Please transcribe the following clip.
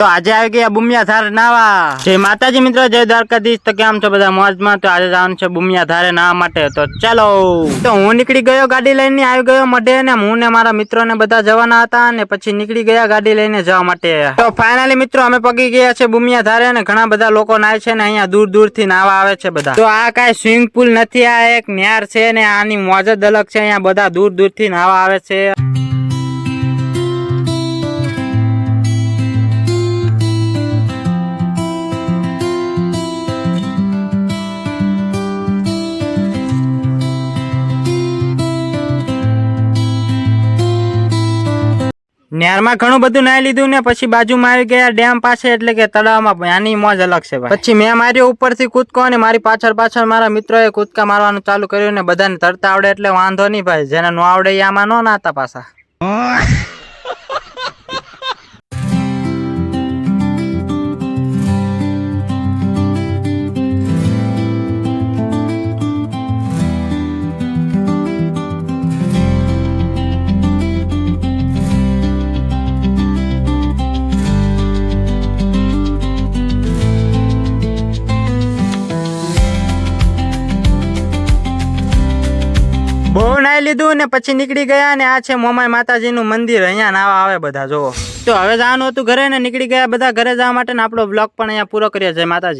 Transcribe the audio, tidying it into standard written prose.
તો આજે આવી ગયા બુમિયા ધાર નાવા। જય માતાજી મિત્રો, જય દ્વારકાધીશ। તો કેમ છો બધા મોજમાં? તો આજે જવાનું છે બુમિયા ધારે નાવા માટે। તો ચાલો, તો હું નીકળી ગયો ગાડી લઈને, આવી ગયો મઢે ને હું ને મારા મિત્રો ને બધા જવાના હતા ને પછી નીકળી ગયા ગાડી લઈને જવા માટે। તો ફાઇનલી મિત્રો અમે પગી ગયા છે બુમિયા ધારે ને ઘણા બધા લોકો નાય છે ને અહીંયા દૂર દૂર થી નાવા આવે છે બધા। તો આ કઈ સ્વિમિંગ પુલ નથી, આ એક નહેર છે ને આની મોજ જ અલગ છે। અહીંયા બધા દૂર દૂર થી નાવા આવે છે। નહેરમાં ઘણું બધું નાઈ લીધું ને પછી બાજુમાં આવી ગયા ડેમ પાસે, એટલે કે તળાવમાં। આની મોજ અલગ છે ભાઈ। પછી મેં માર્યો ઉપરથી કૂદકો અને મારી પાછળ પાછળ મારા મિત્રોએ કૂદકા મારવાનું ચાલુ કર્યું ને બધાને તરતા આવડે એટલે વાંધો નહીં ભાઈ, જેને નો આવડે એ આમાં નો નાતા પાછા। બહુ નાઈ લીધું ને પછી નીકળી ગયા ને આ છે મોમાઈ માતાજી નું મંદિર, અહીંયા નાવા આવે બધા જોવો। તો હવે જવાનું હતું ઘરે ને નીકળી ગયા બધા ઘરે જવા માટે ને આપણો બ્લોગ પણ અહીંયા પૂરો કરીએ। જય માતાજી।